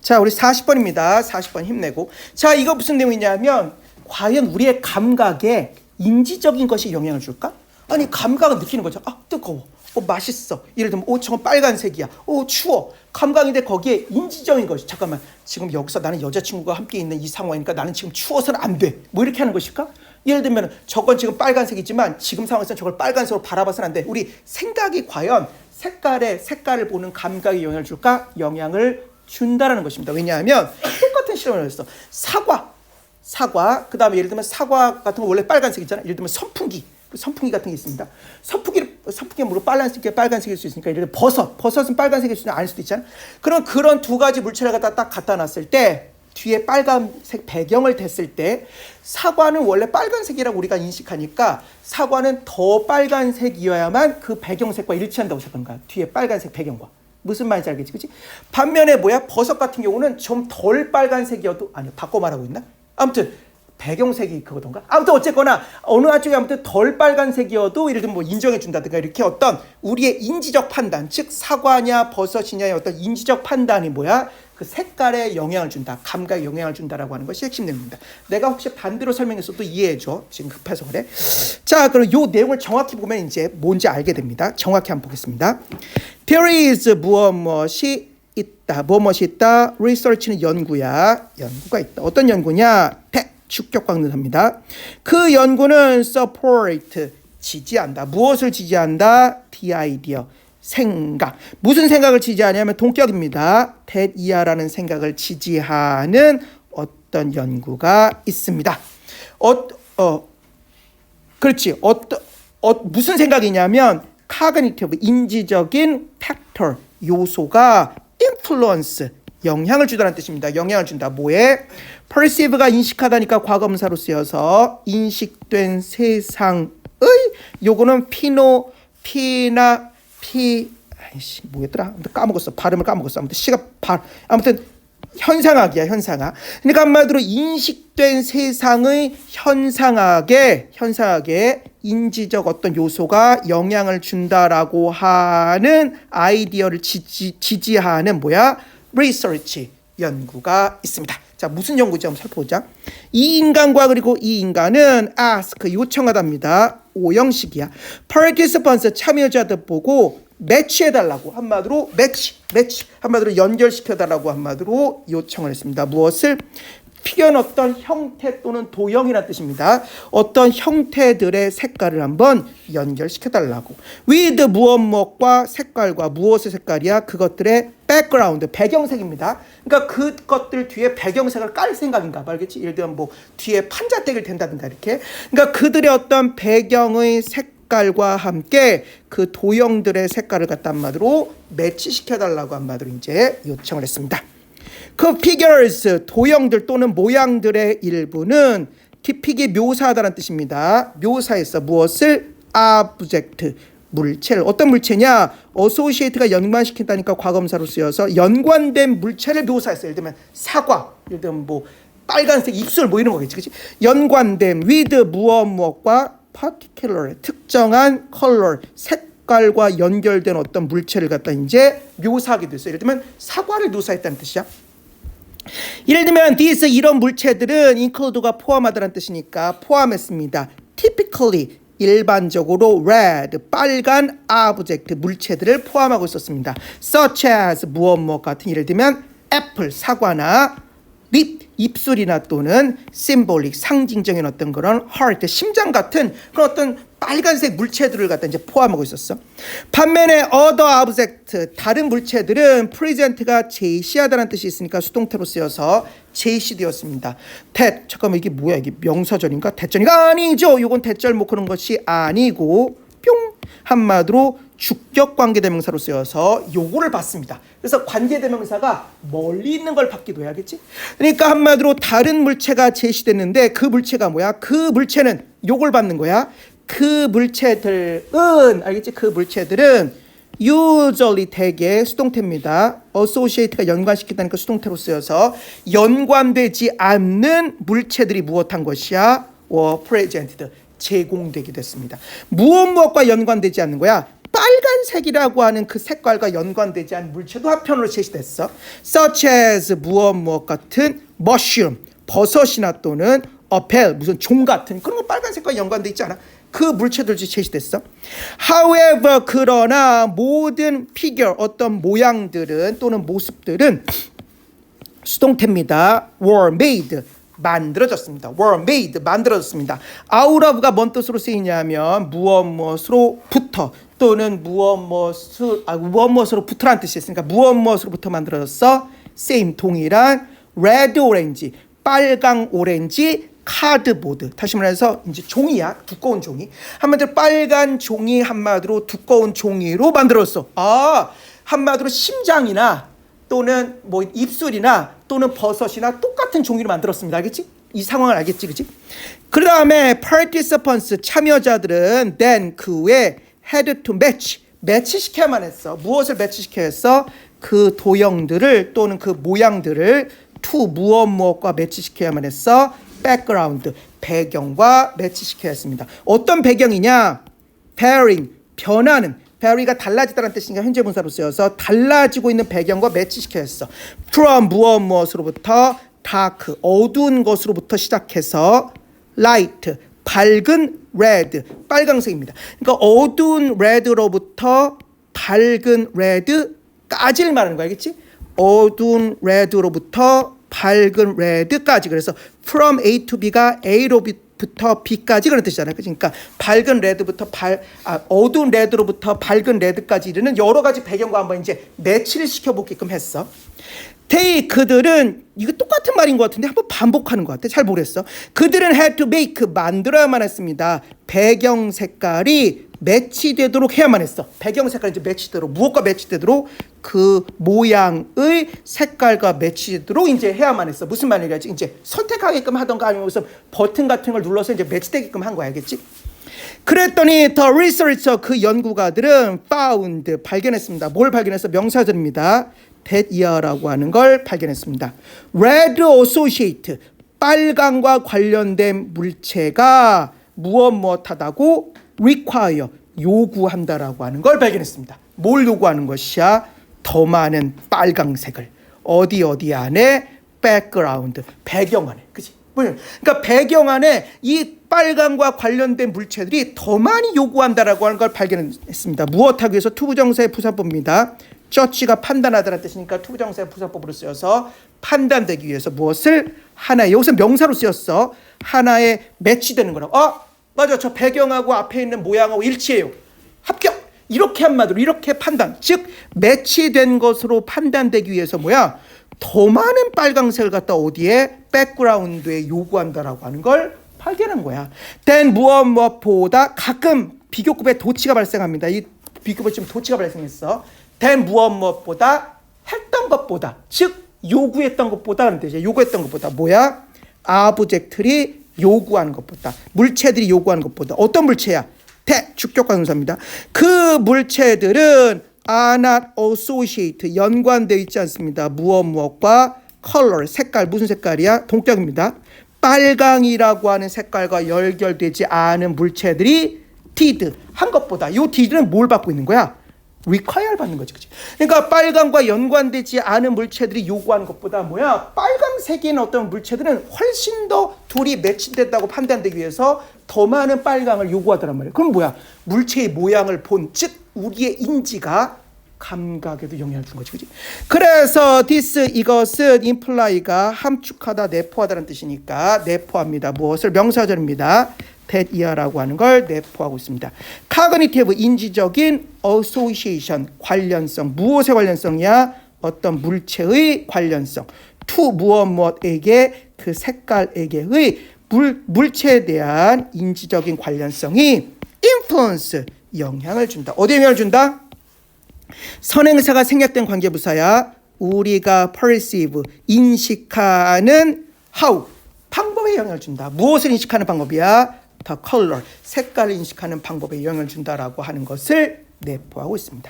자, 우리 40번입니다. 40번 힘내고. 자, 이거 무슨 내용이냐면 과연 우리의 감각에 인지적인 것이 영향을 줄까? 아니, 감각은 느끼는 거죠. 아, 뜨거워. 맛있어. 예를 들면 저건 빨간색이야. 추워. 감각인데 거기에 인지적인 것이 잠깐만 지금 여기서 나는 여자친구가 함께 있는 이 상황이니까 나는 지금 추워서는 안 돼. 뭐 이렇게 하는 것일까? 예를 들면 저건 지금 빨간색이지만 지금 상황에서 저걸 빨간색으로 바라봐서는 안 돼. 우리 생각이 과연 색깔을 보는 감각에 영향을 줄까? 영향을 준다라는 것입니다. 왜냐하면 똑같은 실험을 했어. 사과, 그 다음에 예를 들면 사과 같은 거 원래 빨간색이잖아. 예를 들면 선풍기 같은 게 있습니다. 선풍기가 물론 빨간색일 수 있으니까 예를 들면 버섯은 빨간색일 수는 아닐 수도 있잖아. 그럼 그런 두 가지 물체를 딱 갖다 놨을 때 뒤에 빨간색 배경을 댔을 때 사과는 원래 빨간색이라고 우리가 인식하니까 사과는 더 빨간색이어야만 그 배경색과 일치한다고 생각하는 거야. 뒤에 빨간색 배경과. 무슨 말인지 알겠지? 그치? 반면에 버섯 같은 경우는 좀 덜 빨간색이어도 아니요, 바꿔 말하고 있나? 아무튼 배경색이 그거던가? 아무튼 어쨌거나 어느 한쪽이 아무튼 덜 빨간색이어도 예를 들면 인정해 준다든가 이렇게 어떤 우리의 인지적 판단, 즉 사과냐 버섯이냐의 어떤 인지적 판단이 그 색깔에 영향을 준다, 감각에 영향을 준다라고 하는 것이 핵심 내용입니다. 내가 혹시 반대로 설명했어도 이해해줘. 지금 급해서 그래. 자, 그럼 이 내용을 정확히 보면 이제 뭔지 알게 됩니다. 정확히 한번 보겠습니다. There is 무엇이 있다. Research는 연구가 있다. 어떤 연구냐? 주격광능합니다. 그 연구는 support, 지지한다. 무엇을 지지한다? The idea, 생각. 무슨 생각을 지지하냐면 동격입니다. that 이하라는 생각을 지지하는 어떤 연구가 있습니다. 그렇지. 무슨 생각이냐면 cognitive, 인지적인 factor, 요소가 influence, 영향을 주다는 뜻입니다. 영향을 준다. 뭐에? perceive가 인식하다니까 과거분사로 쓰여서 인식된 세상의 요거는 뭐였더라? 까먹었어. 발음을 까먹었어. 아무튼 현상학이야, 현상학. 그러니까 한마디로 인식된 세상의 현상학에 인지적 어떤 요소가 영향을 준다라고 하는 아이디어를 지지하는 research, 연구가 있습니다. 자, 무슨 연구인지 한번 살펴보자. 이 인간과 그리고 이 인간은 ask, 요청하답니다. 오형식이야. participants, 참여자들 보고 매치해달라고, 한마디로 한마디로 연결시켜달라고 한마디로 요청을 했습니다. 무엇을? 피견 어떤 형태 또는 도형이라는 뜻입니다. 어떤 형태들의 색깔을 한번 연결시켜달라고. with 무엇과 색깔과 무엇의 색깔이야? 그것들의 background, 배경색입니다. 그러니까 그것들 뒤에 배경색을 깔 생각인가 봐. 알겠지? 예를 들면 뒤에 판자떼기를 댄다든가 이렇게. 그러니까 그들의 어떤 배경의 색깔과 함께 그 도형들의 색깔을 갖다 한마디로 매치시켜달라고 한마디로 이제 요청을 했습니다. 그 figures, 도형들 또는 모양들의 일부는 depict이 묘사하다는 뜻입니다. 묘사했어. 무엇을? object, 물체를. 어떤 물체냐? associate가 연관시킨다니까 과거분사로 쓰여서 연관된 물체를 묘사했어. 예를 들면 사과, 예를 들면 빨간색 입술 이런 거겠지. 그치? 연관된 with 무엇과 particular, 특정한 color, 색깔과 연결된 어떤 물체를 갖다 이제 묘사하게 됐어요. 예를 들면 사과를 묘사했다는 뜻이야. 예를 들면 these, 이런 물체들은 include가 포함하다는 뜻이니까 포함했습니다. typically, 일반적으로 red, 빨간 object, 물체들을 포함하고 있었습니다. such as 무엇 같은, 예를 들면 apple, 사과나 lip, 입술이나 또는 symbolic, 상징적인 어떤 그런 heart, 심장 같은 그런 어떤 빨간색 물체들을 갖다 이제 포함하고 있었어. 반면에 other object, 다른 물체들은 present가 제시하다는 뜻이 있으니까 수동태로 쓰여서 제시되었습니다. 잠깐만, 이게 뭐야? 이게 명사절인가? 대절인가? 아니죠. 이건 대절 그런 것이 아니고 뿅, 한마디로 주격관계대명사로 쓰여서 요거를 받습니다. 그래서 관계대명사가 멀리 있는 걸 받기도 해야겠지. 그러니까 한마디로 다른 물체가 제시됐는데 그 물체가 뭐야? 그 물체는 요걸 받는 거야. 그 물체들은, 알겠지? 그 물체들은 usually, 대개 수동태입니다. associate가 연관시킨다니까 수동태로 쓰여서 연관되지 않는 물체들이 무엇한 것이야? presented, 제공되게 됐습니다. 무엇과 연관되지 않는 거야? 빨간색이라고 하는 그 색깔과 연관되지 않은 물체도 한편으로 제시됐어. such as 무엇 같은 mushroom, 버섯이나 또는 apple, 무슨 종 같은 그런 거 빨간색과 연관돼 있지 않아? 그 물체들도 제시됐어. However, 그러나 모든 figure, 어떤 모양들은 또는 모습들은 수동태입니다. were made, 만들어졌습니다. were made, 만들어졌습니다. out of가 뭔 뜻으로 쓰이냐면 무엇으로부터 또는 무엇으로부터라는 뜻이 있으니까 무엇으로부터 만들어졌어? same, 동일한 red, orange, 빨강, 오렌지, 카드보드. 다시 말해서 이제 종이야. 두꺼운 종이. 한마디로 빨간 종이 한마디로 두꺼운 종이로 만들었어. 한마디로 심장이나 또는 뭐 입술이나 또는 버섯이나 똑같은 종이로 만들었습니다. 알겠지? 이 상황을 알겠지, 그치? 그 다음에 participants, 참여자들은 then 그 후에 had to 매치시켜야만 했어. 무엇을 매치시켜야 했어? 그 도형들을 또는 그 모양들을 to 무엇과 매치시켜야만 했어? background, 배경과 매치시켜야 했습니다. 어떤 배경이냐? varying, 변하는. vary가 달라지다라는 뜻이니까 현재 분사로 쓰여서 달라지고 있는 배경과 매치시켜야 했어. from 무엇으로부터 dark, 어두운 것으로부터 시작해서 light, 밝은 red, 빨강색입니다. 그러니까 어두운 red로부터 밝은 red까지를 말하는 거야, 알겠지? 어두운 red로부터 밝은 red까지. 그래서 from A to B가 A로부터 B까지 그런 뜻이잖아요. 그러니까 밝은 레드부터 어두운 레드로부터 밝은 레드까지 이르는 여러 가지 배경과 한번 이제 매치를 시켜보게끔 했어. 그들은 이거 똑같은 말인 것 같은데 한번 반복하는 것 같아. 잘 모르겠어. 그들은 had to make, 만들어야만 했습니다. 배경 색깔이 매치되도록 해야만 했어. 배경 색깔이 이제 매치되도록, 무엇과 매치되도록 그 모양의 색깔과 매치되도록 이제 해야만 했어. 무슨 말이냐지? 이제 선택하게끔 하던가 아니면 무슨 버튼 같은 걸 눌러서 이제 매치되게끔 한 거야, 알겠지? 그랬더니 the researcher, 그 연구가들은 found, 발견했습니다. 뭘 발견했어? 명사절입니다. that year라고 하는 걸 발견했습니다. red associate, 빨강과 관련된 물체가 무엇하다고 require, 요구한다라고 하는 걸 발견했습니다. 뭘 요구하는 것이야? 더 많은 빨강색을. 어디 안에? background, 배경 안에. 그치? 그러니까 배경 안에 이 빨강과 관련된 물체들이 더 많이 요구한다라고 하는 걸 발견했습니다. 무엇하기 위해서? 투부정사의 부사법입니다. judge가 판단하다라는 뜻이니까 투부정사의 부사법으로 쓰여서 판단되기 위해서 무엇을? 하나의, 여기서 명사로 쓰였어. 하나에 매치되는 거라고. 맞아, 저 배경하고 앞에 있는 모양하고 일치해요. 합격! 이렇게 한마디로 이렇게 판단, 즉 매치된 것으로 판단되기 위해서 뭐야? 더 많은 빨강색을 갖다 어디에? 백그라운드에 요구한다라고 하는 걸 발견한 거야. then 무엇보다 가끔 비교급에 도치가 발생합니다. 이 비교급에 지금 도치가 발생했어. then 무엇보다 했던 것보다, 즉 요구했던 것보다 하는 뜻이야. 요구했던 것보다 뭐야? 아브젝트리, 요구하는 것보다, 물체들이 요구하는 것보다. 어떤 물체야? 주격과 동사입니다. 그 물체들은 are not associated, 연관되어 있지 않습니다. 무엇과 color, 색깔, 무슨 색깔이야? 동격입니다. 빨강이라고 하는 색깔과 연결되지 않은 물체들이 did, 한 것보다. 이 did는 뭘 받고 있는 거야? require를 받는 거지, 그치? 그러니까 빨강과 연관되지 않은 물체들이 요구하는 것보다 뭐야? 빨강색인 어떤 물체들은 훨씬 더 둘이 매치됐다고 판단되기 위해서 더 많은 빨강을 요구하더란 말이야. 그럼 뭐야? 물체의 모양을 본, 즉 우리의 인지가, 감각에도 영향을 준 거지, 그치? 그래서 this, 이것은 imply가 함축하다, 내포하다는 뜻이니까 내포합니다. 무엇을? 명사절입니다. that year라고 하는 걸 내포하고 있습니다. cognitive, 인지적인 association, 관련성. 무엇의 관련성이야? 어떤 물체의 관련성. to 무엇에게? 그 색깔에게의 물체에 대한 인지적인 관련성이 influence, 영향을 준다. 어디에 영향을 준다? 선행사가 생략된 관계부사야. 우리가 perceive, 인식하는 how, 방법에 영향을 준다. 무엇을 인식하는 방법이야? the color, 색깔을 인식하는 방법에 영향을 준다라고 하는 것을 내포하고 있습니다.